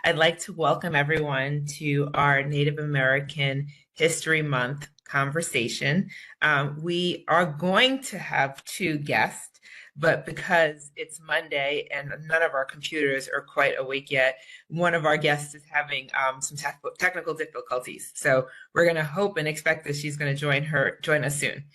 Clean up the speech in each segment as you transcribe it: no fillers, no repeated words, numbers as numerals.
I'd like to welcome everyone to our Native American History Month conversation. We are going to have two guests, but because it's Monday and none of our computers are quite awake yet, one of our guests is having some technical difficulties. So we're going to hope and expect that she's going to join us soon.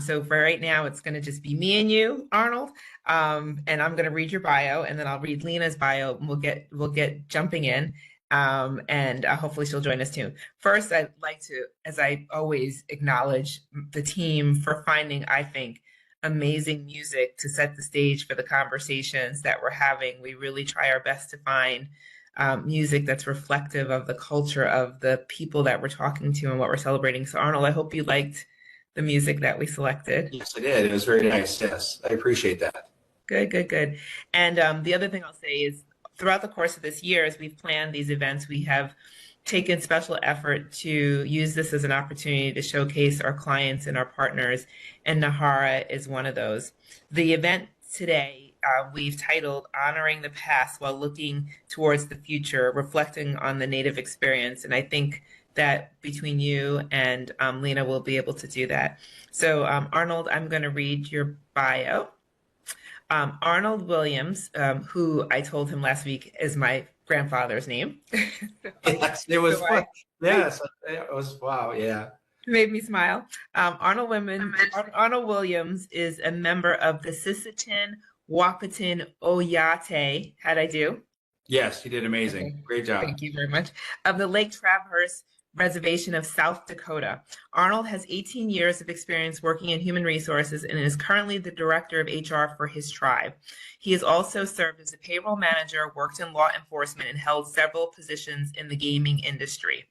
So for right now, it's going to just be me and you, Arnold. And I'm going to read your bio, and then I'll read Lena's bio, and we'll get jumping in. And hopefully she'll join us too. First, I'd like to, as I always, acknowledge the team for finding, I think, amazing music to set the stage for the conversations that we're having. We really try our best to find music that's reflective of the culture of the people that we're talking to and what we're celebrating. So Arnold, I hope you liked the music that we selected. Yes, I did. It was very nice. Yes, I appreciate that. Good, good, good. And the other thing I'll say is throughout the course of this year, as we've planned these events, we have taken special effort to use this as an opportunity to showcase our clients and our partners, and NAHRA is one of those. The event today, we've titled Honoring the Past While Looking Towards the Future, reflecting on the Native experience. And I think that between you and Lena will be able to do that. So Arnold, I'm going to read your bio. Arnold Williams, who I told him last week is my grandfather's name. Yes, it was fun. Yes, it was, wow, yeah. Made me smile. Arnold Williams is a member of the Sisseton, Wahpeton, Oyate. How'd I do? Yes, you did amazing. Okay. Great job. Thank you very much. Of the Lake Traverse Reservation of South Dakota. Arnold has 18 years of experience working in human resources and is currently the director of HR for his tribe. He has also served as a payroll manager, worked in law enforcement, and held several positions in the gaming industry.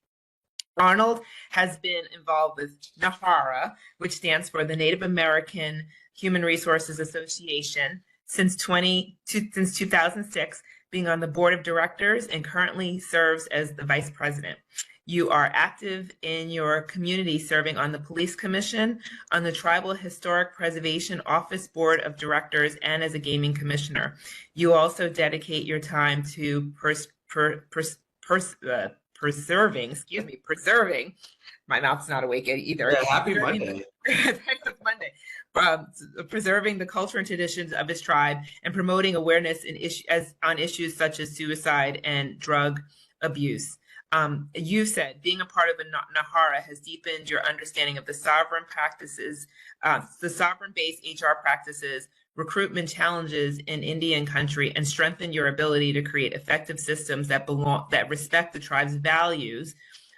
Arnold has been involved with NAHRA, which stands for the Native American Human Resources Association, since 2006, being on the board of directors and currently serves as the vice president. You are active in your community, serving on the Police Commission, on the Tribal Historic Preservation Office Board of Directors, and as a gaming commissioner. You also dedicate your time to preserving. My mouth's not awake either. Yeah, happy Monday. Monday. Preserving the culture and traditions of his tribe and promoting awareness on issues such as suicide and drug abuse. You said being a part of the NAHRA has deepened your understanding of the sovereign practices, the sovereign-based HR practices, recruitment challenges in Indian country, and strengthened your ability to create effective systems that respect the tribe's values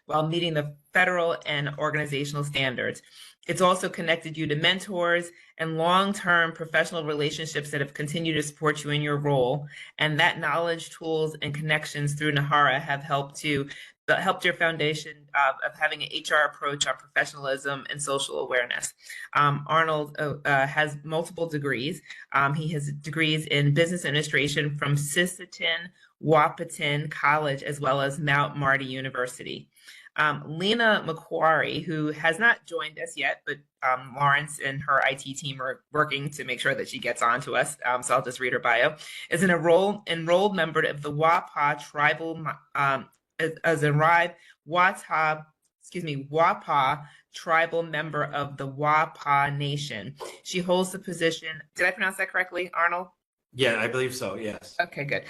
while meeting the federal and organizational standards. It's also connected you to mentors and long-term professional relationships that have continued to support you in your role. And that knowledge, tools, and connections through NAHRA have helped your foundation of having an HR approach on professionalism and social awareness. Arnold has multiple degrees. He has degrees in business administration from Sisseton, Wahpeton College, as well as Mount Marty University. Lena McQuary, who has not joined us yet, but Lawrence and her IT team are working to make sure that she gets on to us, so I'll just read her bio, is an enrolled member of the Quapaw tribal, Quapaw tribal member of the Quapaw Nation. She holds the position, did I pronounce that correctly, Arnold? Yeah, I believe so, yes. Okay, good.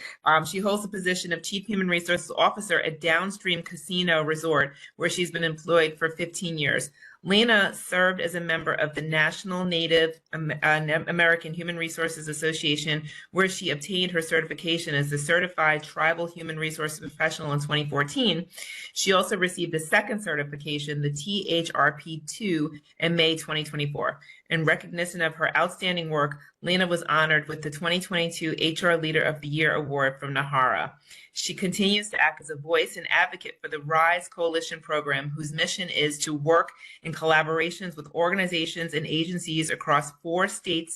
She holds the position of Chief Human Resources Officer at Downstream Casino Resort, where she's been employed for 15 years. Lena served as a member of the National Native American Human Resources Association, where she obtained her certification as a Certified Tribal Human Resources Professional in 2014. She also received the second certification, the THRP2, in May 2024. In recognition of her outstanding work, Lena was honored with the 2022 HR Leader of the Year Award from NAHRA. She continues to act as a voice and advocate for the RISE Coalition program, whose mission is to work in collaborations with organizations and agencies across the four-state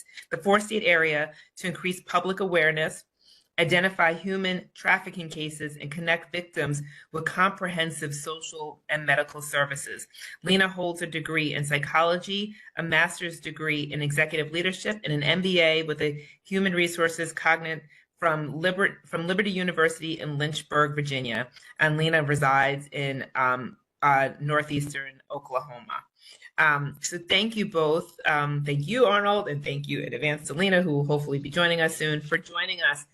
area to increase public awareness, identify human trafficking cases, and connect victims with comprehensive social and medical services. Lena holds a degree in psychology, a master's degree in executive leadership, and an MBA with a human resources cognitive from Liberty University in Lynchburg, Virginia, and Lena resides in northeastern Oklahoma. So thank you both. Thank you, Arnold, and thank you in advance to Lena, who will hopefully be joining us soon, for joining us.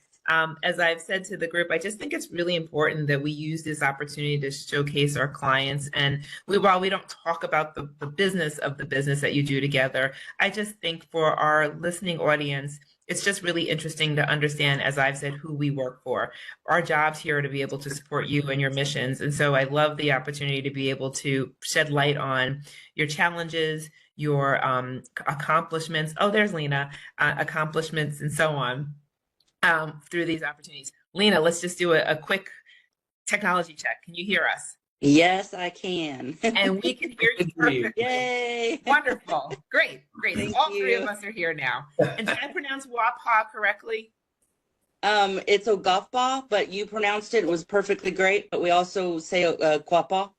As I've said to the group, I just think it's really important that we use this opportunity to showcase our clients. And while we don't talk about the business of the business that you do together, I just think for our listening audience, it's just really interesting to understand, as I've said, who we work for. Our jobs here are to be able to support you and your missions. And so I love the opportunity to be able to shed light on your challenges, your accomplishments. Oh, there's Lena, accomplishments and so on through these opportunities. Lena, let's just do a quick technology check. Can you hear us? Yes, I can. And we can hear you perfectly. Yay. Wonderful. Great. Thank All you. three of us are here now. And did I pronounce Wahpeton correctly? It's Ogafba, but you pronounced it. It was perfectly great. But we also say Quapaw.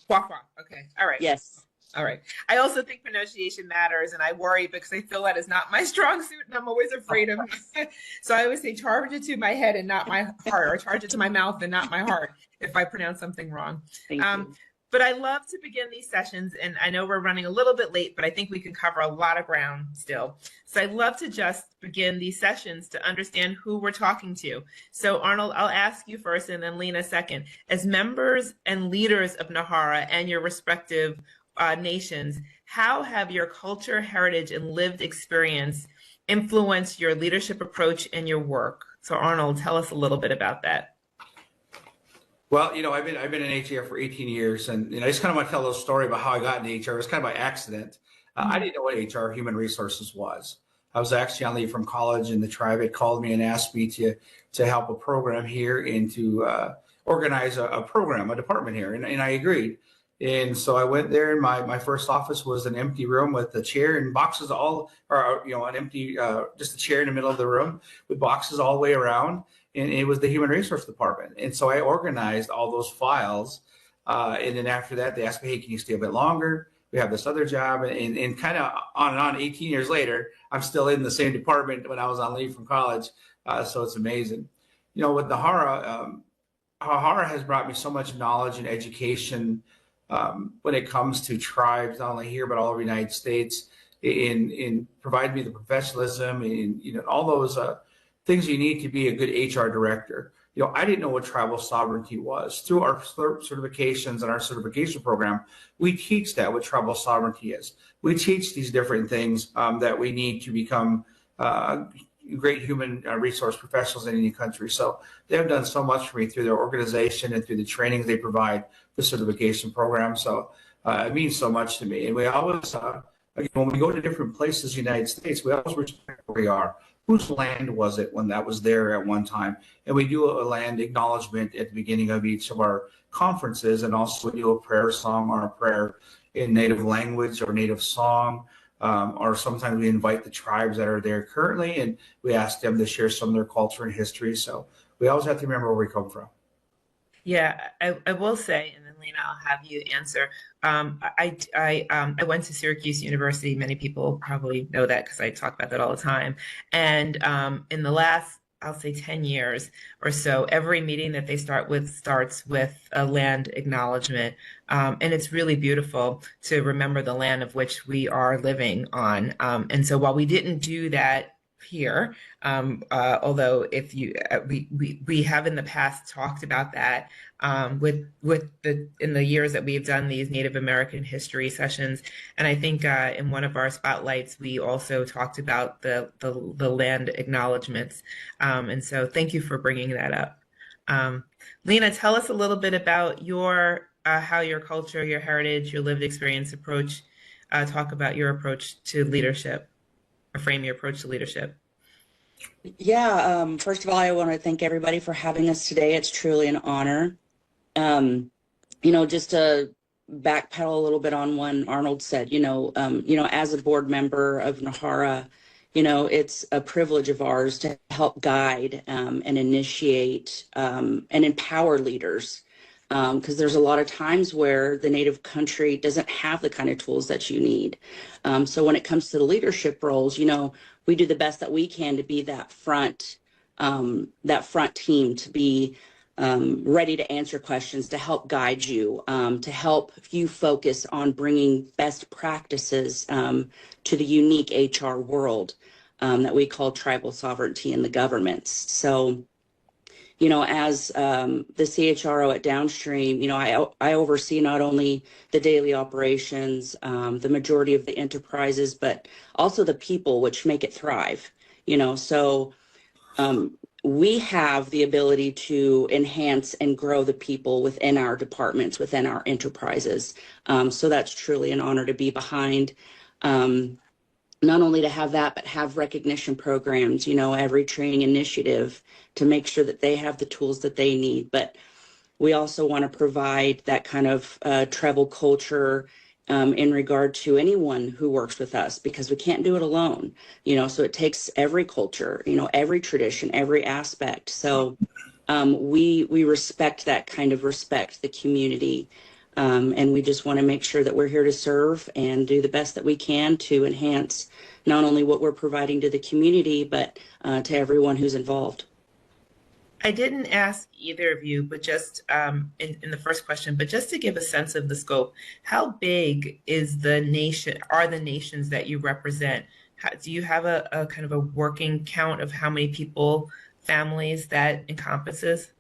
Quapaw. Okay. All right. Yes. All right. I also think pronunciation matters, and I worry because I feel that is not my strong suit, and I'm always afraid of it. So I always say charge it to my head and not my heart, or charge it to my mouth and not my heart if I pronounce something wrong. Thank you. But I love to begin these sessions, and I know we're running a little bit late, but I think we can cover a lot of ground still. So I love to just begin these sessions to understand who we're talking to. So Arnold, I'll ask you first, and then Lena second. As members and leaders of NAHRA and your respective nations, how have your culture, heritage, and lived experience influenced your leadership approach and your work? So Arnold, tell us a little bit about that. Well, I've been in HR for 18 years, and I just kind of want to tell a little story about how I got into HR. It was kind of by accident. I didn't know what HR, human resources, was. I was actually on leave from college, and the tribe had called me and asked me to help a program here and to organize a program, a department here, and I agreed. And so I went there, and my first office was an empty room with a chair and boxes all, or an empty, just a chair in the middle of the room with boxes all the way around. And it was the human resource department. And so I organized all those files. And then after that, they asked me, hey, can you stay a bit longer? We have this other job. And kind of on and on, 18 years later, I'm still in the same department when I was on leave from college. So it's amazing. With NAHRA, NAHRA has brought me so much knowledge and education when it comes to tribes, not only here, but all over the United States, in providing me the professionalism and, all those things you need to be a good HR director. I didn't know what tribal sovereignty was. Through our certifications and our certification program, we teach that what tribal sovereignty is. We teach these different things that we need to become great human resource professionals in any country. So they have done so much for me through their organization and through the trainings they provide, the certification program. So it means so much to me. And we always, when we go to different places in the United States, we always respect where we are. Whose land was it when that was there at one time? And we do a land acknowledgement at the beginning of each of our conferences, and also we do a prayer song or a prayer in native language or native song. Or sometimes we invite the tribes that are there currently, and we ask them to share some of their culture and history. So we always have to remember where we come from. Yeah, I will say, and then Lena, I'll have you answer. I went to Syracuse University. Many people probably know that because I talk about that all the time. And in the last, I'll say 10 years or so, every meeting that they starts with a land acknowledgement. And it's really beautiful to remember the land of which we are living on. And so while we didn't do that here, although if you we have in the past talked about that in the years that we've done these Native American history sessions, and I think in one of our spotlights we also talked about the land acknowledgements, and so thank you for bringing that up. Lena, tell us a little bit about your how your culture, your heritage, your lived experience approach. Talk about your approach to leadership. Frame your approach to leadership. Yeah, first of all, I want to thank everybody for having us today. It's truly an honor. Just to backpedal a little bit on what Arnold said, as a board member of NAHRA, it's a privilege of ours to help guide and initiate and empower leaders. Because there's a lot of times where the Native country doesn't have the kind of tools that you need. So when it comes to the leadership roles, we do the best that we can to be that front that front team to be ready to answer questions, to help guide you, to help you focus on bringing best practices to the unique HR world that we call tribal sovereignty in the governments. So, you know, as the CHRO at Downstream, you know, I oversee not only the daily operations, the majority of the enterprises, but also the people which make it thrive, you know. So we have the ability to enhance and grow the people within our departments, within our enterprises. So that's truly an honor to be behind. Not only to have that, but have recognition programs, you know, every training initiative to make sure that they have the tools that they need. But we also want to provide that kind of tribal culture in regard to anyone who works with us, because we can't do it alone, you know, so it takes every culture, you know, every tradition, every aspect. So we respect that kind of respect, the community. And we just want to make sure that we're here to serve and do the best that we can to enhance not only what we're providing to the community, but to everyone who's involved. I didn't ask either of you, but just in the first question, but just to give a sense of the scope, how big is the nation, are the nations that you represent? Do you have a kind of a working count of how many people, families that encompasses?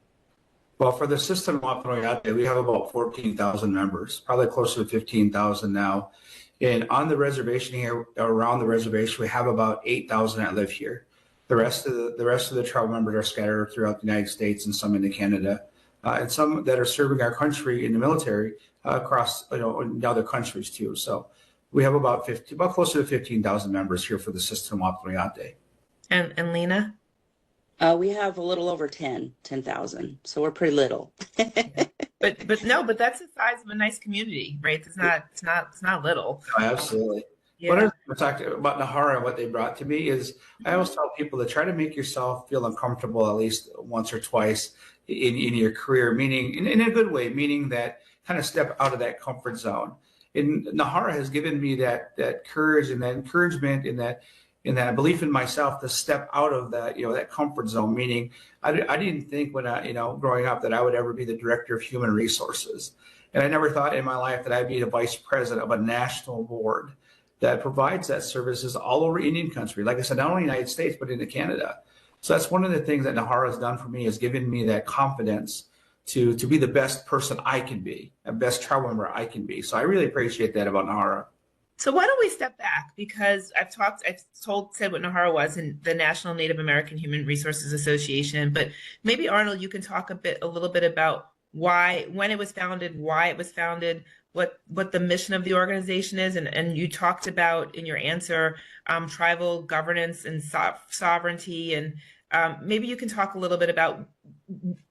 Well, for the Sisseton Oyate, we have about 14,000 members, probably closer to 15,000 now. And on the reservation here, around the reservation, we have about 8,000 that live here. The rest of the tribal members are scattered throughout the United States and some into Canada, and some that are serving our country in the military across, you know, in other countries too. So we have about closer to 15,000 members here for the Sisseton Oyate. And Lena? We have a little over 10,000, so we're pretty little. But that's the size of a nice community, right? It's not little. Oh, absolutely. Yeah. What I talked about NAHRA and what they brought to me is I always tell people to try to make yourself feel uncomfortable at least once or twice in your career, meaning in a good way, meaning that kind of step out of that comfort zone. And NAHRA has given me that courage and that encouragement and that belief in myself to step out of that, you know, that comfort zone, meaning I didn't think when I, you know, growing up that I would ever be the director of human resources. And I never thought in my life that I'd be the vice president of a national board that provides that services all over Indian country. Like I said, not only in the United States, but into Canada. So that's one of the things that NAHRA has done for me, is given me that confidence to be the best person I can be, a best tribal member I can be. So I really appreciate that about NAHRA. So why don't we step back? Because I've said what NAHRA was, in the National Native American Human Resources Association, but maybe Arnold, you can talk a little bit about when it was founded, why it was founded, what the mission of the organization is, and you talked about in your answer tribal governance and sovereignty, and maybe you can talk a little bit about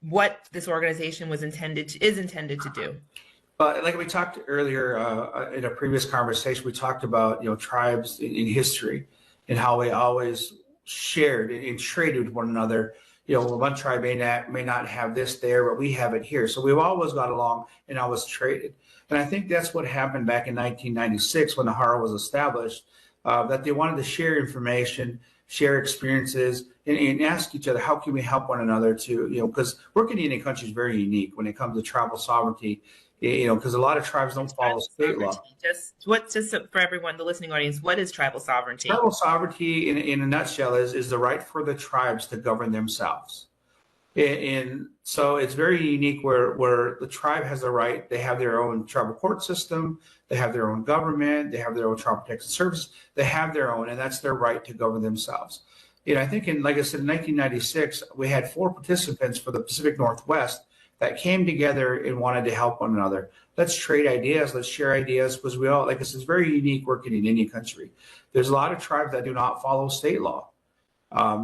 what this organization is intended to do. Like we talked earlier in a previous conversation, we talked about, you know, tribes in history and how they always shared and traded with one another. You know, one tribe may not have this there, but we have it here. So we've always got along and always traded. And I think that's what happened back in 1996 when NAHRA was established, that they wanted to share information, share experiences, and ask each other, how can we help one another to, you know, because working in Indian country is very unique when it comes to tribal sovereignty, you know, because a lot of tribes don't follow state law. Just for everyone, the listening audience, what is tribal sovereignty? Tribal sovereignty, in a nutshell, is the right for the tribes to govern themselves. And so it's very unique where the tribe has the right. They have their own tribal court system. They have their own government. They have their own tribal protection service. They have their own, and that's their right to govern themselves. You know, I think like I said, in 1996, we had 4 participants for the Pacific Northwest that came together and wanted to help one another. Let's trade ideas. Let's share ideas, because we all, like I said, it's very unique working in Indian country. There's a lot of tribes that do not follow state law.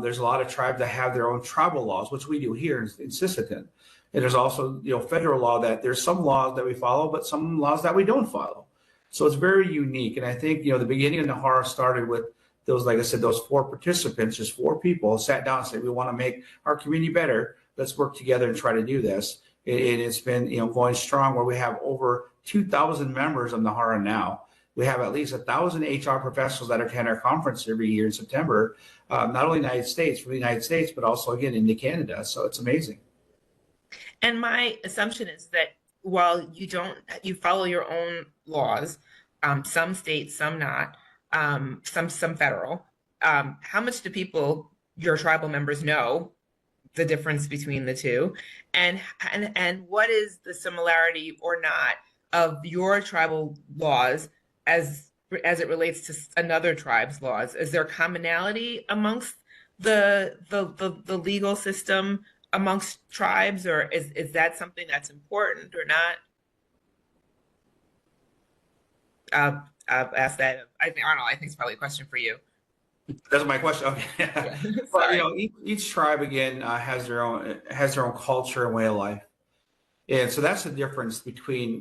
There's a lot of tribes that have their own tribal laws, which we do here in Sisseton. And there's also, you know, federal law that there's some laws that we follow, but some laws that we don't follow. So it's very unique. And I think, you know, the beginning of NAHRA started with those, like I said, those 4 participants, just 4 people sat down and said, we want to make our community better. Let's work together and try to do this. And it's been, you know, going strong, where we have over 2,000 members of NAHRA now. We have at least 1,000 HR professionals that attend our conference every year in September. not only from the United States, but also again into Canada. So it's amazing. And my assumption is that while you follow your own laws, some states, some not, some federal. How much do your tribal members know the difference between the two, and what is the similarity or not of your tribal laws as it relates to another tribe's laws? Is there commonality amongst the legal system amongst tribes, or is that something that's important or not? I'll ask that. I think Arnold, I think it's probably a question for you. That's my question. Okay. Yeah. Well, each tribe again has their own culture and way of life, and so that's the difference between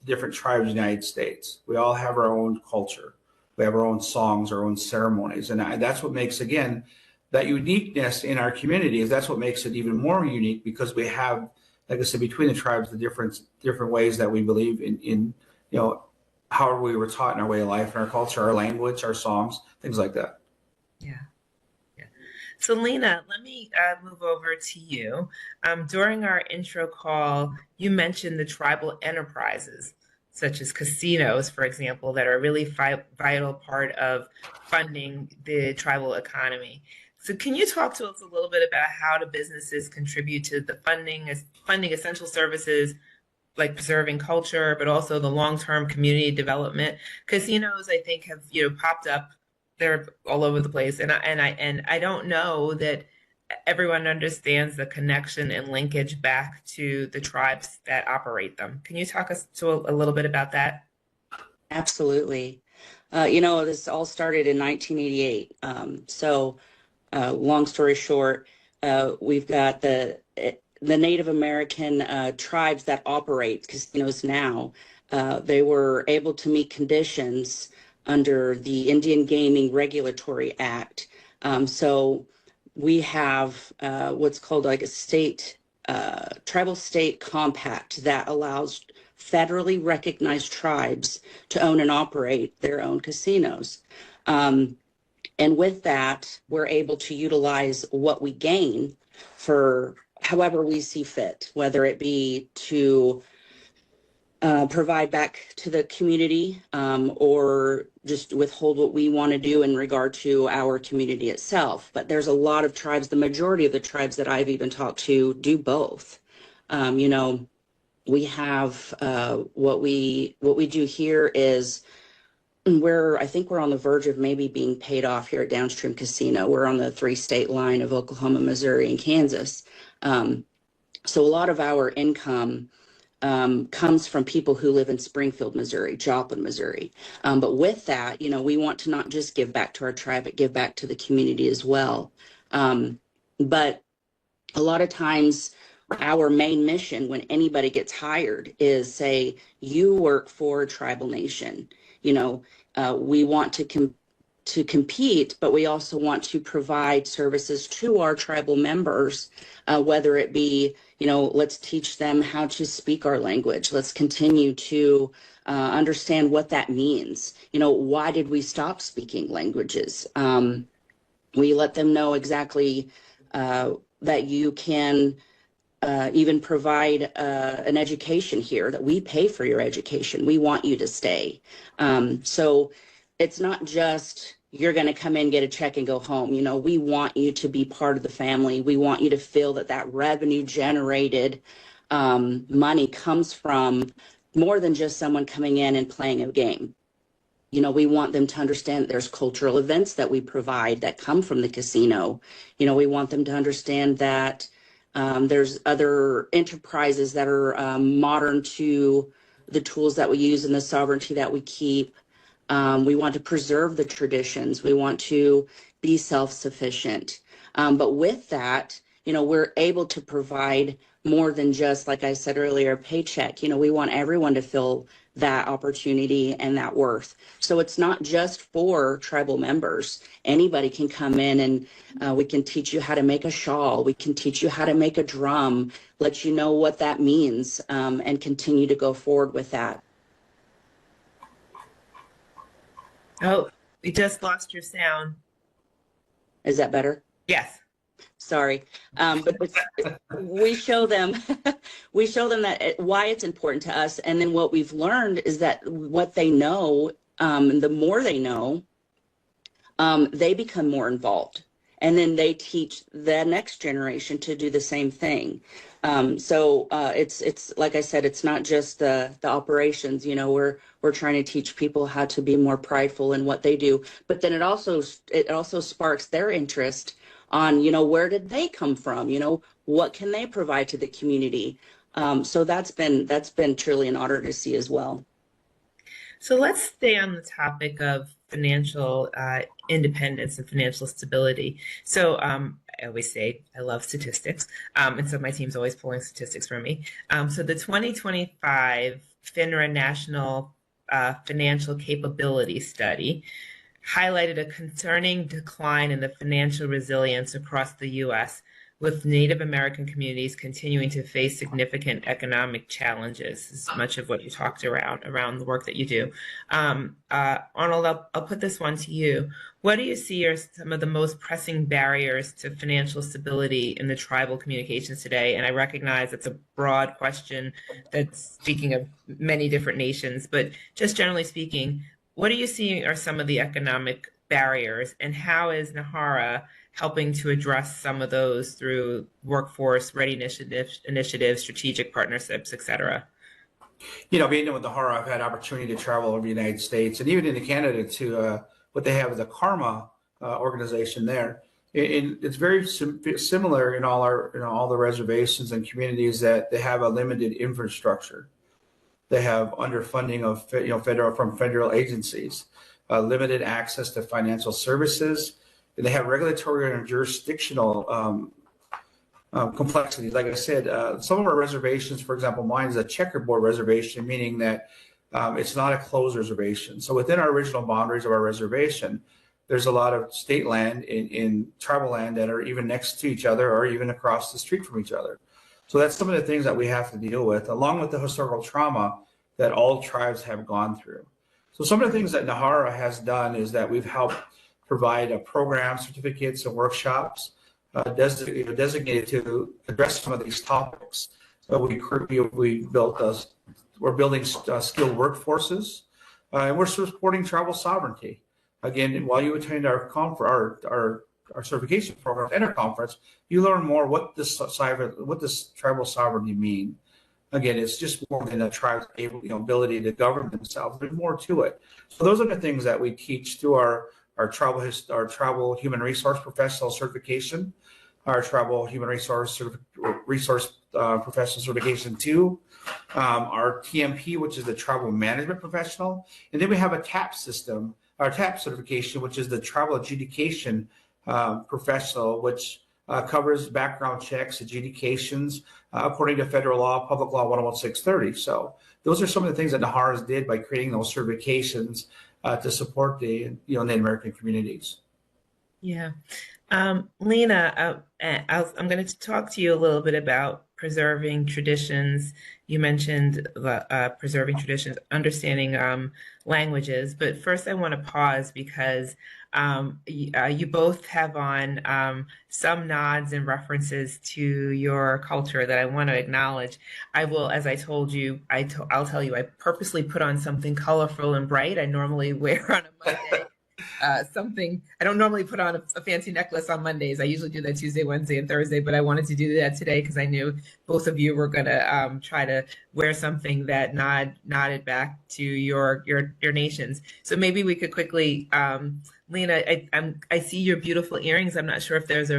different tribes in the United States. We all have our own culture. We have our own songs, our own ceremonies, and that's what makes again that uniqueness in our community. That's what makes it even more unique, because we have, like I said, between the tribes, the different ways that we believe in how we were taught in our way of life, and our culture, our language, our songs, things like that. Yeah. So Lena, let me move over to you. During our intro call, you mentioned the tribal enterprises, such as casinos, for example, that are a really vital part of funding the tribal economy. So can you talk to us a little bit about how do businesses contribute to the funding essential services like preserving culture, but also the long-term community development? Casinos, I think, have popped up. They're all over the place, and I don't know that everyone understands the connection and linkage back to the tribes that operate them. Can you talk us to a little bit about that? Absolutely. This all started in 1988. Long story short, we've got the Native American tribes that operate casinos now. They were able to meet conditions under the Indian Gaming Regulatory Act. So we have what's called like a tribal state compact that allows federally recognized tribes to own and operate their own casinos. And with that, we're able to utilize what we gain for however we see fit, whether it be to provide back to the community or just withhold what we want to do in regard to our community itself. But there's a lot of tribes, the majority of the tribes that I've even talked to do both. We have what we do here is I think we're on the verge of maybe being paid off here at Downstream Casino. We're on the 3-state line of Oklahoma, Missouri, and Kansas. So a lot of our income comes from people who live in Springfield, Missouri, Joplin, Missouri. But with that, we want to not just give back to our tribe, but give back to the community as well. But a lot of times, our main mission when anybody gets hired is say, you work for a tribal nation. We want to compete, but we also want to provide services to our tribal members, whether it be, let's teach them how to speak our language. Let's continue to understand what that means. Why did we stop speaking languages? We let them know exactly that you can even provide an education here, that we pay for your education. We want you to stay. So it's not just you're going to come in, get a check and go home. We want you to be part of the family. We want you to feel that revenue generated money comes from more than just someone coming in and playing a game. We want them to understand that there's cultural events that we provide that come from the casino. We want them to understand that there's other enterprises that are modern to the tools that we use and the sovereignty that we keep. We want to preserve the traditions. We want to be self-sufficient. But with that, we're able to provide more than just, like I said earlier, a paycheck. We want everyone to feel that opportunity and that worth. So it's not just for tribal members. Anybody can come in and we can teach you how to make a shawl. We can teach you how to make a drum, let you know what that means, and continue to go forward with that. Oh, we just lost your sound. Is that better? Yes. Sorry, but we show them we show them that why it's important to us, and then what we've learned is that what they know, the more they know, they become more involved, and then they teach the next generation to do the same thing. So it's like I said, it's not just the operations. You know, we're trying to teach people how to be more prideful in what they do, but then it also sparks their interest on, you know, where did they come from? You know, what can they provide to the community? So that's been truly an honor to see as well. So let's stay on the topic of financial independence and financial stability. So I always say I love statistics, and so my team's always pulling statistics from me. So the 2025 FINRA National Financial Capability Study highlighted a concerning decline in the financial resilience across the U.S., with Native American communities continuing to face significant economic challenges. This is much of what you talked around the work that you do. Arnold, I'll put this one to you. What do you see are some of the most pressing barriers to financial stability in the tribal communications today? And I recognize it's a broad question that's speaking of many different nations, but just generally speaking, what do you see are some of the economic barriers, and how is NAHRA helping to address some of those through workforce readiness initiatives, strategic partnerships, et cetera? You know, being with NAHRA, I've had opportunity to travel over the United States and even into Canada to what they have as a karma organization there. It's very similar in all the reservations and communities that they have a limited infrastructure. They have underfunding of from federal agencies, limited access to financial services, and they have regulatory and jurisdictional complexities. Like I said, some of our reservations, for example, mine is a checkerboard reservation, meaning that it's not a closed reservation. So within our original boundaries of our reservation, there's a lot of state land in tribal land that are even next to each other or even across the street from each other. So that's some of the things that we have to deal with, along with the historical trauma that all tribes have gone through. So some of the things that NAHRA has done is that we've helped provide programs, certificates, and workshops designated to address some of these topics. So we're building skilled workforces, and we're supporting tribal sovereignty. Again, while you attend our certification program and our conference, you learn more what this tribal sovereignty mean. Again, it's just more than a tribe's ability to govern themselves. There's more to it. So those are the things that we teach through our tribal human resource professional certification, our tribal human resource professional certification 2, our TMP, which is the tribal management professional, and then we have a TAP system, our TAP certification, which is the tribal adjudication professional, which covers background checks, adjudications, according to federal law, Public Law 101-630. So those are some of the things that NAHRA did by creating those certifications to support the Native American communities. Yeah. Lena, I'm going to talk to you a little bit about preserving traditions. You mentioned preserving traditions, understanding languages, but first I want to pause because you both have on some nods and references to your culture that I want to acknowledge. I will, as I told you, I'll tell you, I purposely put on something colorful and bright. I normally wear on a Monday. I don't normally put on a fancy necklace on Mondays. I usually do that Tuesday, Wednesday, and Thursday, but I wanted to do that today because I knew both of you were going to try to wear something that nodded back to your nations. So maybe we could quickly, Lena, I see your beautiful earrings. I'm not sure if there's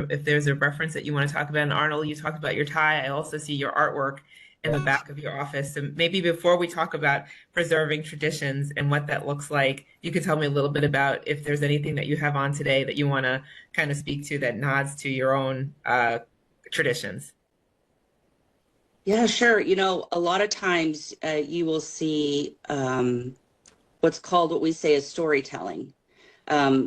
a reference that you want to talk about. And Arnold, you talked about your tie. I also see your artwork in the back of your office. And maybe before we talk about preserving traditions and what that looks like, you could tell me a little bit about if there's anything that you have on today that you want to kind of speak to that nods to your own traditions. Yeah, sure. A lot of times you will see what we say is storytelling.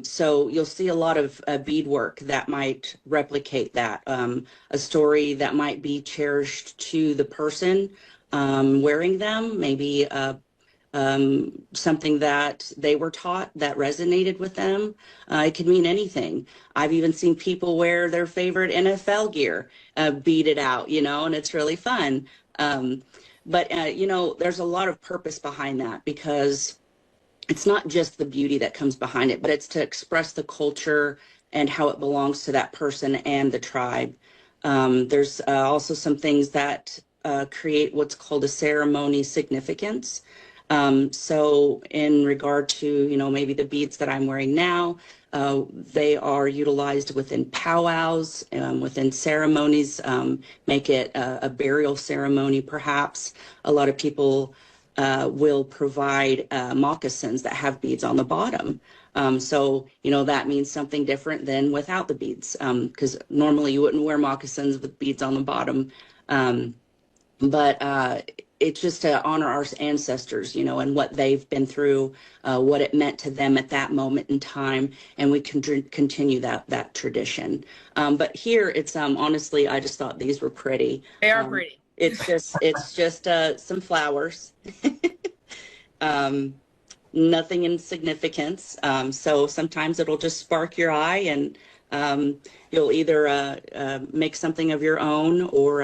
So you'll see a lot of beadwork that might replicate that, a story that might be cherished to the person wearing them, maybe something that they were taught that resonated with them. It could mean anything. I've even seen people wear their favorite NFL gear, beat it out, you know, and it's really fun. But you know, there's a lot of purpose behind that, because it's not just the beauty that comes behind it, but it's to express the culture and how it belongs to that person and the tribe. There's also some things that create what's called a ceremony significance. So in regard to, you know, maybe the beads that I'm wearing now, they are utilized within powwows, within ceremonies, make it a burial ceremony, perhaps. A lot of people will provide moccasins that have beads on the bottom. So, you know, that means something different than without the beads, because normally you wouldn't wear moccasins with beads on the bottom. But it's just to honor our ancestors, you know, and what they've been through, what it meant to them at that moment in time, and we can continue that tradition. But here, it's honestly, I just thought these were pretty. They are pretty. It's just some flowers. Nothing in significance. So sometimes it'll just spark your eye, and you'll either make something of your own, or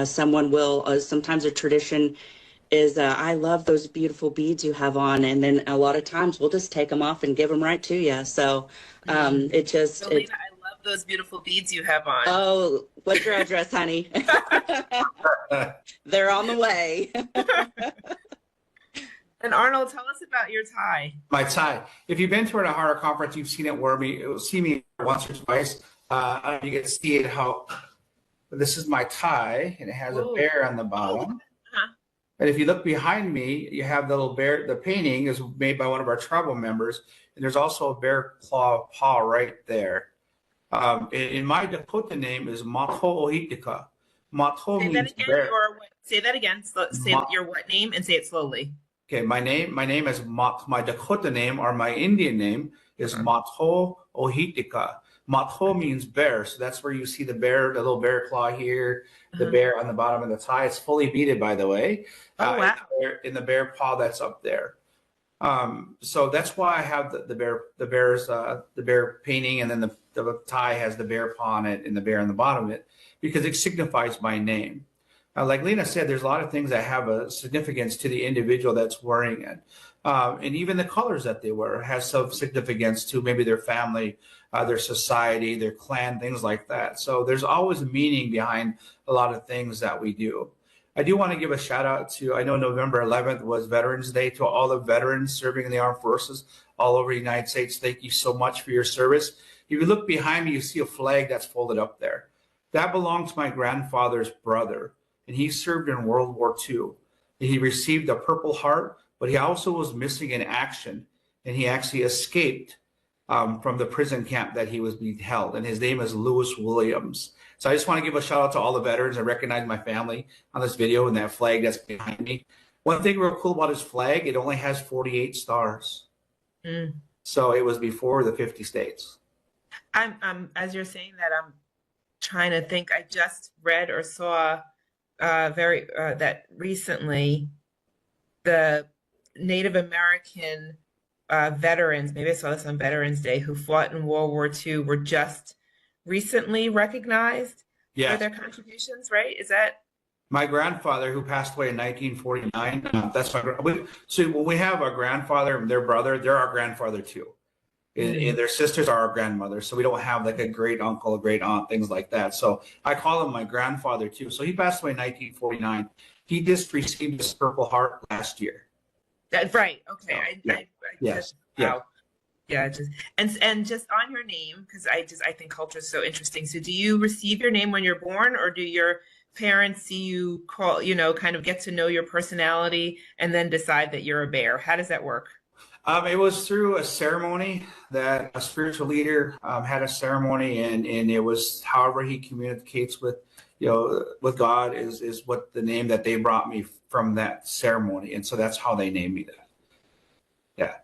someone will. Sometimes a tradition is, I love those beautiful beads you have on, and then a lot of times we'll just take them off and give them right to you. So it just. So, Lena, I love those beautiful beads you have on. Oh, what's your address, honey? They're on the way. And Arnold, tell us about your tie. My tie. If you've been to an NAHRA conference, you've seen it wear me. You'll see me once or twice. You get to see it how. This is my tie, and it has a bear on the bottom. And if you look behind me, you have the little bear. The painting is made by one of our tribal members, and there's also a bear claw paw right there. In my Dakota name is Mato Ohitika. Mato means bear. Say that again. Say your what name, and say it slowly. Okay, my name is my Dakota name, or my Indian name is Mato Ohitika. Mato means bear, so that's where you see the bear, the little bear claw here, the bear on the bottom of the tie. It's fully beaded, by the way. Oh, wow. In the bear paw that's up there. So that's why I have the bear painting, and then the tie has the bear paw on it and the bear on the bottom of it, because it signifies my name. Like Lena said, there's a lot of things that have a significance to the individual that's wearing it. And even the colors that they wear has some significance to maybe their family, their society, their clan, things like that. So there's always a meaning behind a lot of things that we do. I do want to give a shout out to, I know November 11th was Veterans Day, to all the veterans serving in the armed forces all over the United States. Thank you so much for your service. If you look behind me, you see a flag that's folded up there. That belonged to my grandfather's brother, and he served in World War II. He received a Purple Heart, but he also was missing in action, and he actually escaped from the prison camp that he was being held, and his name is Lewis Williams. So I just want to give a shout out to all the veterans. I recognize my family on this video and that flag that's behind me. One thing real cool about his flag, it only has 48 stars. So it was before the 50 states. As you're saying that, I'm trying to think. I just read or saw that recently the Native American veterans, maybe I saw this on Veterans Day, who fought in World War II were just recently recognized for their contributions, right? Is that? My grandfather, who passed away in 1949, that's my. So when we have our grandfather and their brother, they're our grandfather too. And their sisters are our grandmothers, so we don't have like a great uncle, a great aunt, things like that. So I call him my grandfather too. So he passed away in 1949. He just received his Purple Heart last year. That's right. Okay. Yes. And just on your name, because I think culture is so interesting. So do you receive your name when you're born, or do your parents see you kind of get to know your personality and then decide that you're a bear? How does that work? It was through a ceremony that a spiritual leader had a ceremony, and it was however he communicates with God is what the name that they brought me from that ceremony, and so that's how they named me that. Yeah.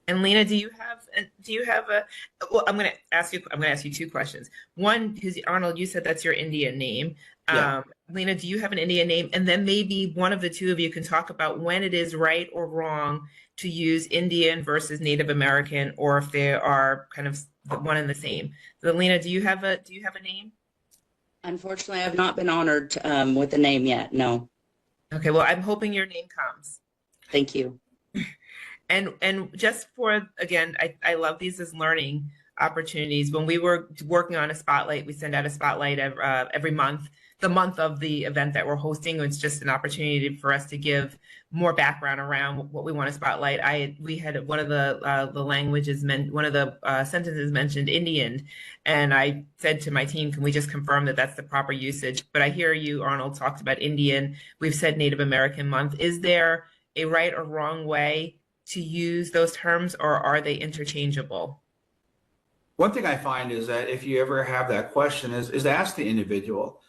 And Lena, do you have do you have a, well, I'm going to ask you two questions. One, because Arnold, you said that's your Indian name. Yeah. Lena, do you have an Indian name? And then maybe one of the two of you can talk about when it is right or wrong to use Indian versus Native American, or if they are kind of the one and the same. So Lena, do you have a name? Unfortunately, I have not been honored with a name yet. No. Okay, well, I'm hoping your name comes. Thank you. And just for, again, I love these as learning opportunities. When we were working on a spotlight, we send out a spotlight every month, the month of the event that we're hosting. It's just an opportunity for us to give more background around what we want to spotlight. We had one of the languages meant, one of the sentences mentioned Indian, and I said to my team, can we just confirm that that's the proper usage? But I hear you, Arnold, talked about Indian. We've said Native American month. Is there a right or wrong way to use those terms, or are they interchangeable? One thing I find is that if you ever have that question, is ask the individual,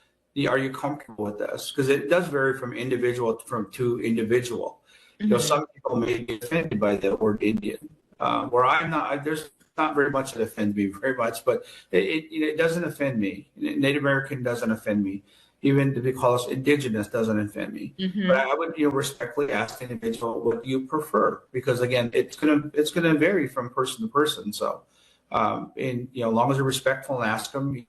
are you comfortable with this? Because it does vary from individual to individual. You know, some people may be offended by the word Indian, where I'm not. There's not very much that offends me very much, but it doesn't offend me. Native American doesn't offend me. Even to be called us indigenous doesn't offend me. But I would, respectfully ask the individual what you prefer, because again, it's gonna vary from person to person. So, as long as you're respectful and ask them,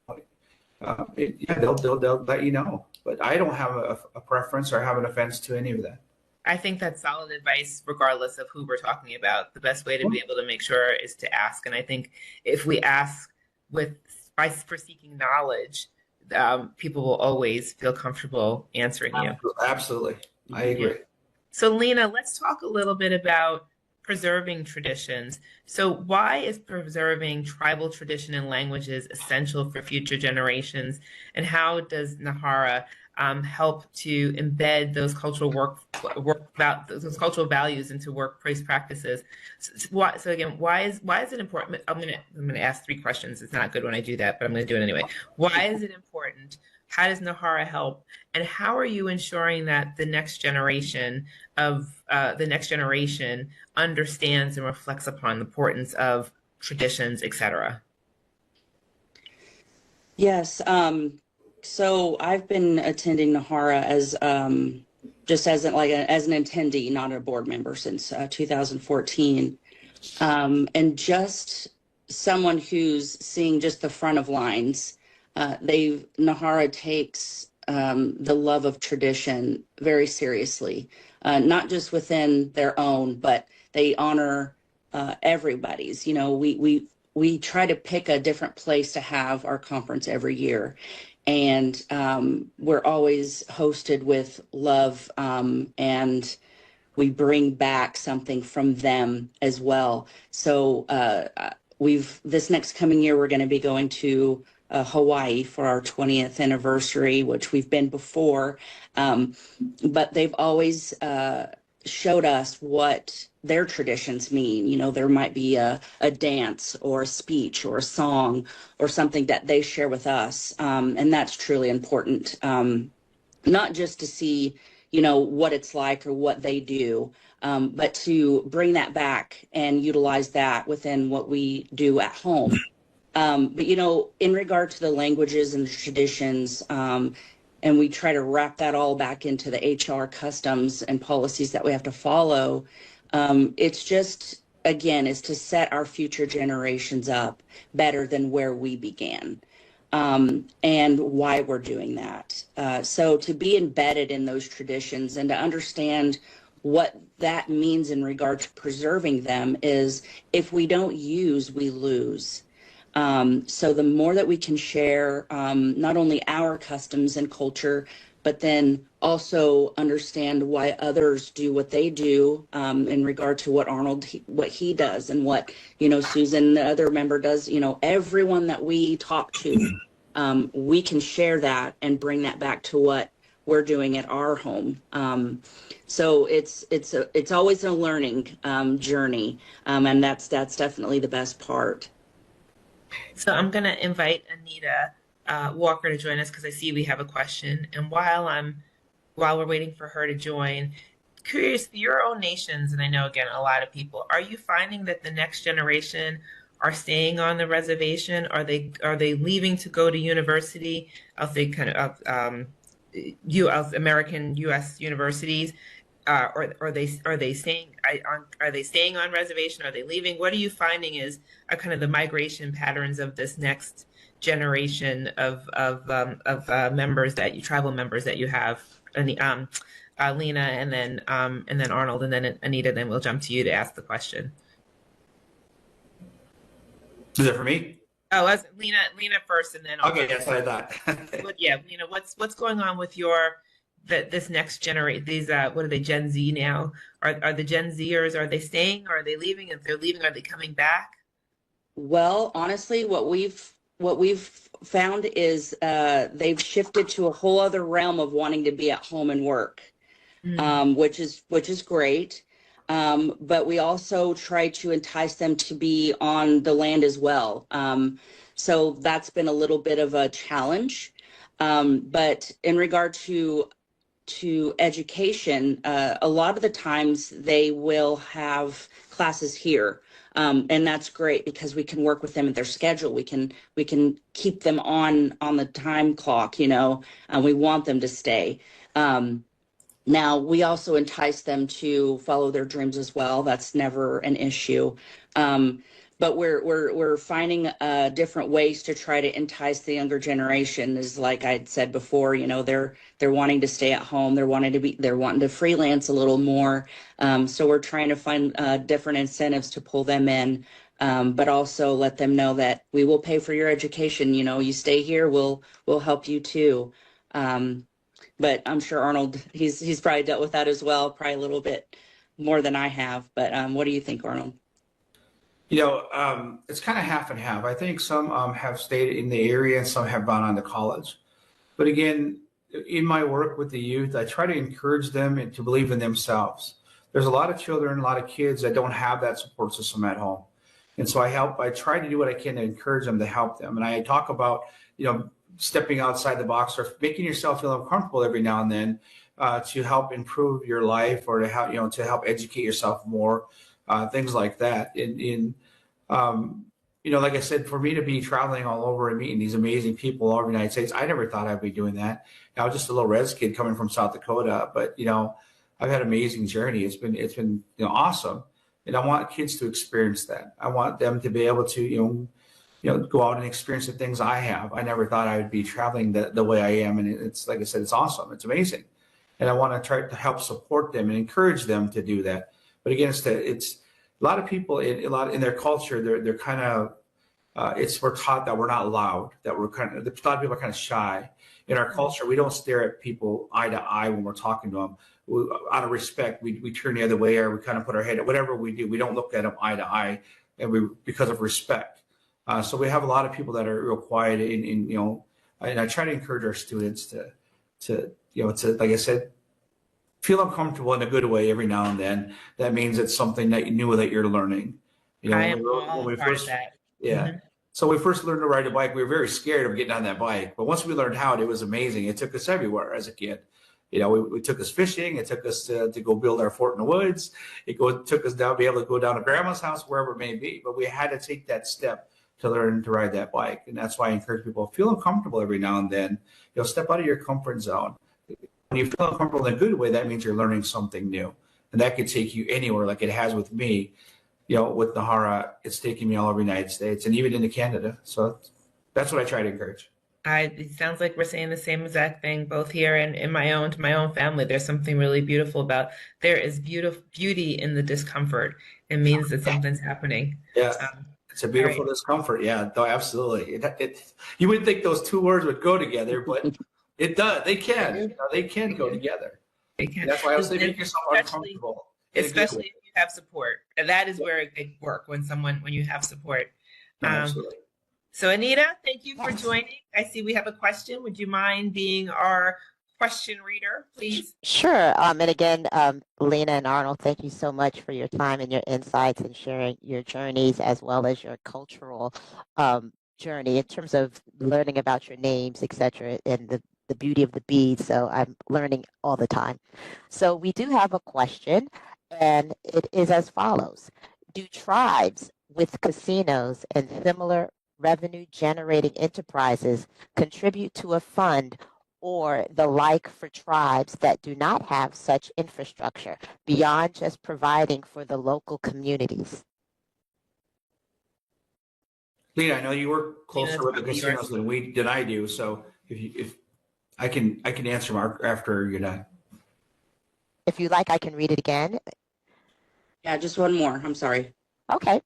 they'll let you know. But I don't have a preference or have an offense to any of that. I think that's solid advice, regardless of who we're talking about. The best way to be able to make sure is to ask. And I think if we ask for seeking knowledge, people will always feel comfortable answering you. Absolutely. I agree. So Lena, let's talk a little bit about preserving traditions. So why is preserving tribal tradition and languages essential for future generations? And how does NAHRA help to embed those cultural those cultural values into workplace practices? So again, why is it important? I'm gonna ask three questions. It's not good when I do that, but I'm gonna do it anyway. Why is it important? How does NAHRA help? And how are you ensuring that the next generation understands and reflects upon the importance of traditions, et cetera? Yes. So I've been attending NAHRA as just as an attendee, not a board member, since 2014, and just someone who's seeing just the front of lines. NAHRA takes the love of tradition very seriously, not just within their own, but they honor everybody's. We try to pick a different place to have our conference every year. And we're always hosted with love, and we bring back something from them as well. So this next coming year, we're going to be going to Hawaii for our 20th anniversary, which we've been before. But they've always showed us what their traditions mean. There might be a dance or a speech or a song or something that they share with us. And that's truly important, not just to see, what it's like or what they do, but to bring that back and utilize that within what we do at home. But, in regard to the languages and the traditions, and we try to wrap that all back into the HR customs and policies that we have to follow. It's just, again, is to set our future generations up better than where we began, and why we're doing that. So to be embedded in those traditions and to understand what that means in regard to preserving them is, if we don't use, we lose. So the more that we can share, not only our customs and culture, but then also understand why others do what they do, in regard to what Arnold, what he does, and what, Susan, the other member, does, everyone that we talk to, we can share that and bring that back to what we're doing at our home. So it's always a learning journey, and that's definitely the best part. So I'm going to invite Anita Walker to join us, because I see we have a question. And while we're waiting for her to join, curious, for your own nations, and I know again a lot of people, are you finding that the next generation are staying on the reservation? Are they leaving to go to university? I'll say kind of U.S. American U.S. universities, or are they staying? Are they staying on reservation? Are they leaving? What are you finding is kind of the migration patterns of this next generation of members tribal members that you have? Lena, and then Arnold, and then Anita. Then we'll jump to you to ask the question. Is it for me? Oh, as Lena first, and then okay. That's what I thought. But yeah, Lena, what's going on with this next generation? These what are they? Gen Z now? Are the Gen Zers? Are they staying? Or are they leaving? If they're leaving, are they coming back? Well, honestly, what we've found is they've shifted to a whole other realm of wanting to be at home and work, which is great. But we also try to entice them to be on the land as well. So that's been a little bit of a challenge. But in regard to education, a lot of the times they will have classes here. And that's great because we can work with them at their schedule. We can keep them on the time clock, and we want them to stay. Now, we also entice them to follow their dreams as well. That's never an issue. But we're finding different ways to try to entice the younger generation. Is like I'd said before, they're wanting to stay at home. They're wanting to freelance a little more. So we're trying to find different incentives to pull them in, but also let them know that we will pay for your education. You stay here, we'll help you too. But I'm sure Arnold, he's probably dealt with that as well, probably a little bit more than I have. But what do you think, Arnold? It's kind of half and half. I think some have stayed in the area and some have gone on to college. But again, in my work with the youth, I try to encourage them to believe in themselves. There's a lot of children, a lot of kids that don't have that support system at home. And so I try to do what I can to encourage them, to help them. And I talk about, stepping outside the box or making yourself feel uncomfortable every now and then to help improve your life or to help educate yourself more. Things like that. Like I said, for me to be traveling all over and meeting these amazing people all over the United States, I never thought I'd be doing that. I was just a little res kid coming from South Dakota, but I've had an amazing journey. It's been awesome, and I want kids to experience that. I want them to be able to go out and experience the things I have. I never thought I would be traveling the way I am, and it's like I said, it's awesome. It's amazing, and I want to try to help support them and encourage them to do that. But again, it's a lot of people in their culture. They're kind of we're taught that we're not loud. That a lot of people are kind of shy. In our culture, we don't stare at people eye to eye when we're talking to them. Out of respect, we turn the other way, or we kind of put our head. Whatever we do, we don't look at them eye to eye, and because of respect. So we have a lot of people that are real quiet, and I try to encourage our students to like I said, feel uncomfortable in a good way every now and then. That means it's something that you knew that you're learning. I am all part of that. Yeah. Mm-hmm. So when we first learned to ride a bike, we were very scared of getting on that bike. But once we learned how, it was amazing. It took us everywhere as a kid. We took us fishing. It took us to go build our fort in the woods. It took us down, be able to go down to grandma's house, wherever it may be. But we had to take that step to learn to ride that bike. And that's why I encourage people, feel uncomfortable every now and then. Step out of your comfort zone. When you feel uncomfortable in a good way, that means you're learning something new. And that could take you anywhere, like it has with me. With NAHRA, it's taking me all over the United States and even into Canada. So that's what I try to encourage. It sounds like we're saying the same exact thing, both here and in my own family. There's something really beautiful about, there is beauty in the discomfort. It means that something's happening. Yeah. It's a beautiful discomfort. Yeah, no, absolutely. You wouldn't think those two words would go together, but it does. They can. They can go together. They can. That's why I say make yourself uncomfortable. Especially if you have support. And that is where it could work, when you have support. Absolutely. So Anita, thank you for joining. I see we have a question. Would you mind being our question reader, please? Sure. And again, Lena and Arnold, thank you so much for your time and your insights and sharing your journeys as well as your cultural journey in terms of learning about your names, etc., and the the beauty of the beads. So I'm learning all the time. So we do have a question, and it is as follows. Do tribes with casinos and similar revenue generating enterprises contribute to a fund or the like for tribes that do not have such infrastructure beyond just providing for the local communities? Lena, I know you work Lena, closer that's with the probably casinos yours. than I do. So if I can answer Mark after you're done. If you like, I can read it again. Yeah, just one more. I'm sorry. Okay.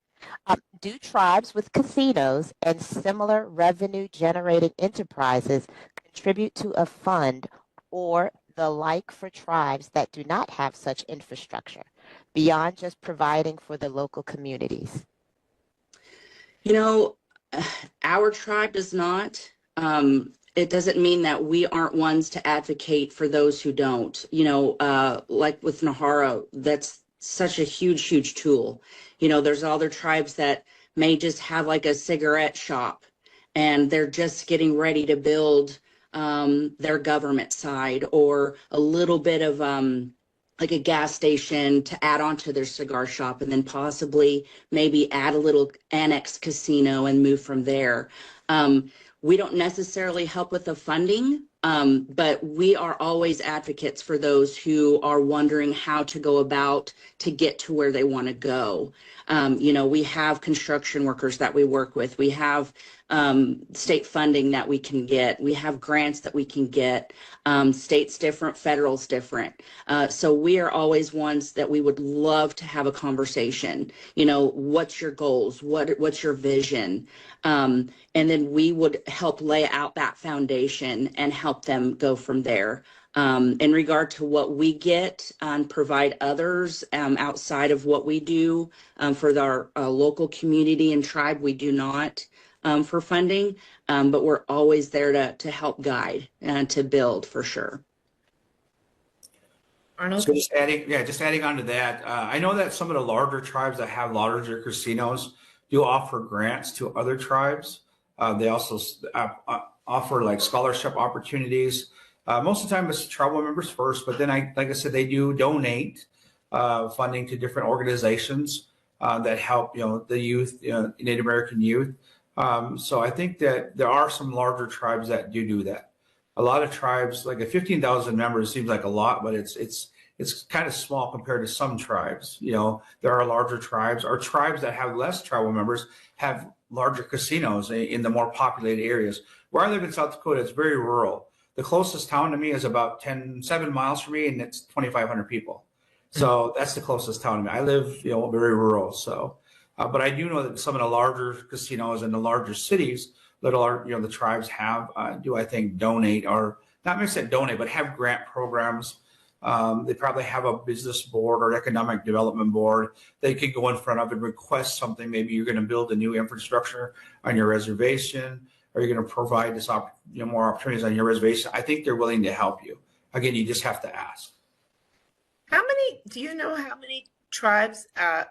Do tribes with casinos and similar revenue generating enterprises contribute to a fund or the like for tribes that do not have such infrastructure beyond just providing for the local communities? You know, our tribe does not. It doesn't mean that we aren't ones to advocate for those who don't. You know, like with NAHRA, that's such a huge, huge tool. You know, there's other tribes that may just have like a cigarette shop and they're just getting ready to build their government side, or a little bit of like a gas station to add on to their cigar shop, and then possibly maybe add a little annex casino and move from there. We don't necessarily help with the funding, but we are always advocates for those who are wondering how to go about to get to where they want to go. You know, we have construction workers that we work with. We have state funding that we can get. We have grants that we can get. State's different, federal's different. So we are always ones that we would love to have a conversation. You know, what's your goals? What's your vision? And then we would help lay out that foundation and help them go from there. In regard to what we get and provide others outside of what we do for our local community and tribe, we do not for funding, but we're always there to help guide and to build for sure. Arnold? So just adding on to that, I know that some of the larger tribes that have larger casinos do offer grants to other tribes. They also offer like scholarship opportunities. Most of the time it's tribal members first, but then like I said, they do donate funding to different organizations that help, you know, the youth, Native American youth. So I think that there are some larger tribes that do that. A lot of tribes, like 15,000 members seems like a lot, but it's kind of small compared to some tribes. You know, there are larger tribes, or tribes that have less tribal members have larger casinos in the more populated areas. Where I live in South Dakota, it's very rural. The closest town to me is about 7 miles from me, and it's 2,500 people. So that's the closest town to me. I live, you know, very rural. So, but I do know that some of the larger casinos in the larger cities, the tribes have, I think, donate, or not necessarily donate, but have grant programs. They probably have a business board or economic development board. They could go in front of and request something. Maybe you're going to build a new infrastructure on your reservation, or you're going to provide this more opportunities on your reservation. I think they're willing to help you. Again, you just have to ask. Do you know how many tribes? I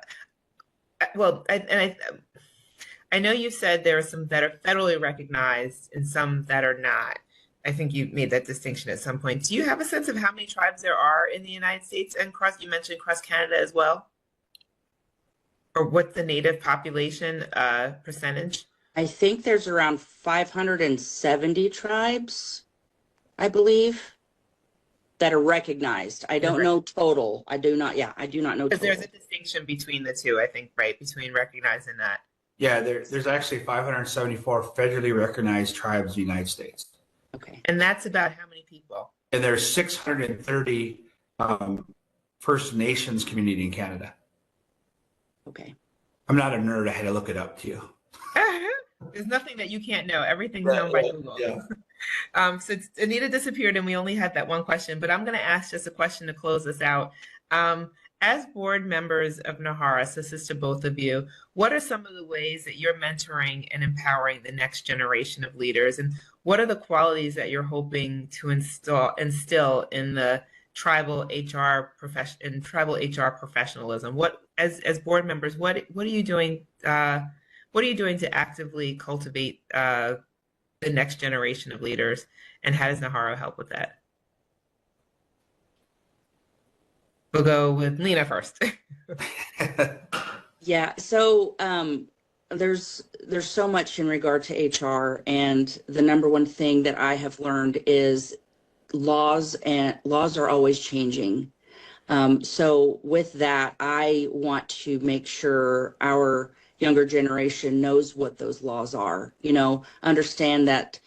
know you said there are some that are federally recognized and some that are not. I think you made that distinction at some point. Do you have a sense of how many tribes there are in the United States and you mentioned across Canada as well? Or what's the native population percentage? I think there's around 570 tribes, I believe, that are recognized. I don't know total. I do not know total. Because there's a distinction between the two, I think, right? Between recognizing that. Yeah, there's actually 574 federally recognized tribes in the United States. Okay. And that's about how many people? And there's 630 First Nations community in Canada. Okay. I'm not a nerd. I had to look it up too. There's nothing that you can't know. Everything's known by Google. Yeah. So Anita disappeared and we only had that one question, but I'm going to ask just a question to close this out. As board members of NAHRA, so this is to both of you, what are some of the ways that you're mentoring and empowering the next generation of leaders? And what are the qualities that you're hoping to instill in the tribal HR professionalism? What, as board members, what are you doing? What are you doing to actively cultivate the next generation of leaders, and how does NAHRA help with that? We'll go with Lena first. Yeah, so there's so much in regard to HR, and the number one thing that I have learned is laws are always changing. So with that, I want to make sure our younger generation knows what those laws are, understand that,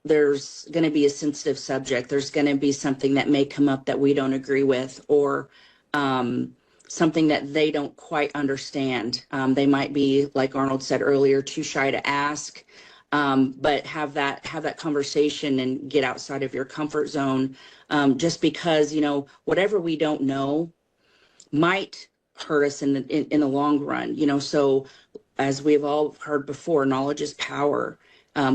there's going to be a sensitive subject. There's going to be something that may come up that we don't agree with, or something that they don't quite understand. They might be, like Arnold said earlier, too shy to ask, but have that conversation and get outside of your comfort zone, just because, whatever we don't know might hurt us in the long run, so as we've all heard before, knowledge is power.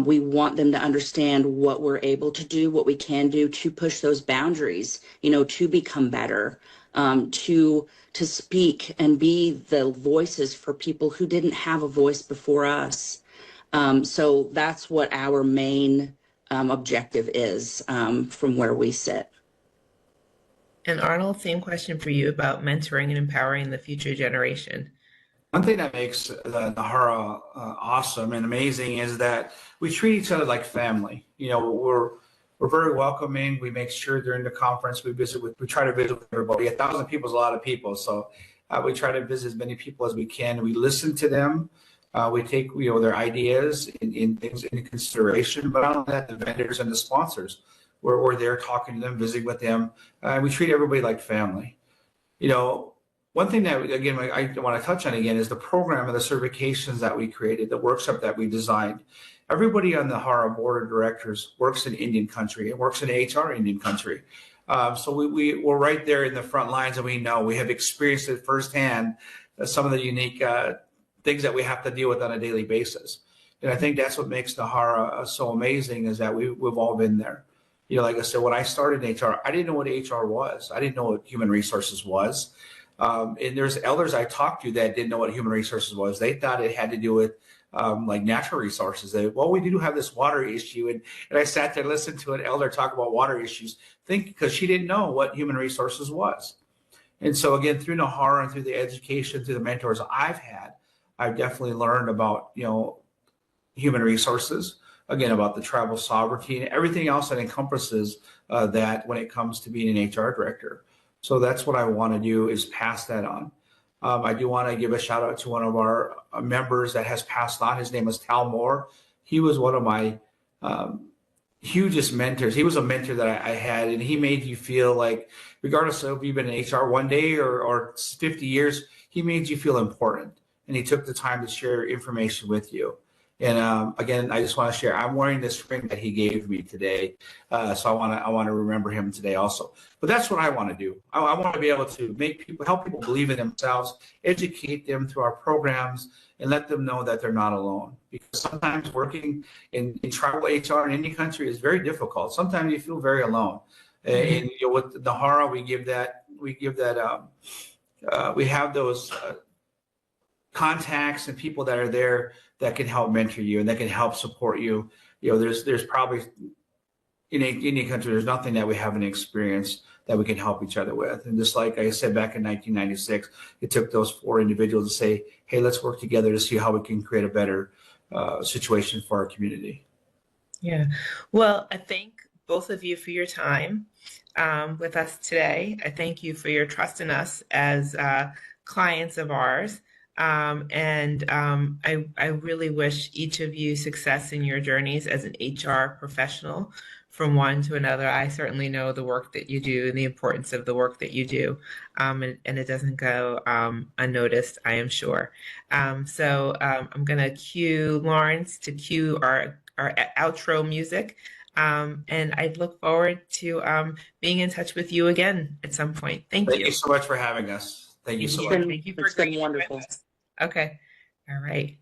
We want them to understand what we're able to do, what we can do to push those boundaries, to become better, to speak and be the voices for people who didn't have a voice before us. So that's what our main objective is, from where we sit. And Arnold, same question for you about mentoring and empowering the future generation. One thing that makes the NAHRA awesome and amazing is that we treat each other like family. We're very welcoming. We make sure during the conference we try to visit with everybody. 1,000 people is a lot of people, so we try to visit as many people as we can. We listen to them. We take their ideas in things into consideration, but not only that, the vendors and the sponsors. We're there talking to them, visiting with them. We treat everybody like family. One thing that, again, I want to touch on again is the program and the certifications that we created, the workshop that we designed. Everybody on the NAHRA board of directors works in Indian country and works in HR Indian country. So we're right there in the front lines, and we have experienced it firsthand, some of the unique things that we have to deal with on a daily basis. And I think that's what makes NAHRA so amazing, is that we've all been there. Like I said, when I started in HR, I didn't know what HR was. I didn't know what human resources was. And there's elders I talked to that didn't know what human resources was. They thought it had to do with like natural resources. We do have this water issue. And I sat there, listened to an elder talk about water issues, because she didn't know what human resources was. And so again, through NAHRA and through the education, through the mentors I've had, I've definitely learned about, human resources, again, about the tribal sovereignty and everything else that encompasses that when it comes to being an HR director. So that's what I want to do, is pass that on. I do want to give a shout out to one of our members that has passed on. His name is Tal Moore. He was one of my hugest mentors. He was a mentor that I had, and he made you feel like, regardless of if you've been in HR one day or 50 years, he made you feel important. And he took the time to share information with you. And again, I just want to share, I'm wearing this ring that he gave me today. So I want to remember him today also. But that's what I want to do. I want to be able to help people believe in themselves, educate them through our programs, and let them know that they're not alone. Because sometimes working in tribal HR in any country is very difficult. Sometimes you feel very alone. And with the NAHRA, we have those contacts and people that are there that can help mentor you and that can help support you. There's probably in any country, there's nothing that we haven't experienced that we can help each other with. And just like I said back in 1996, it took those 4 individuals to say, hey, let's work together to see how we can create a better situation for our community. Yeah. Well, I thank both of you for your time with us today. I thank you for your trust in us as clients of ours. I really wish each of you success in your journeys as an HR professional from one to another. I certainly know the work that you do and the importance of the work that you do. And it doesn't go unnoticed, I am sure. So I'm going to cue Lawrence to cue our outro music. And I look forward to being in touch with you again at some point. Thank you. Thank you so much for having us. Thank you so much. Thank you for It's been wonderful. Okay. All right.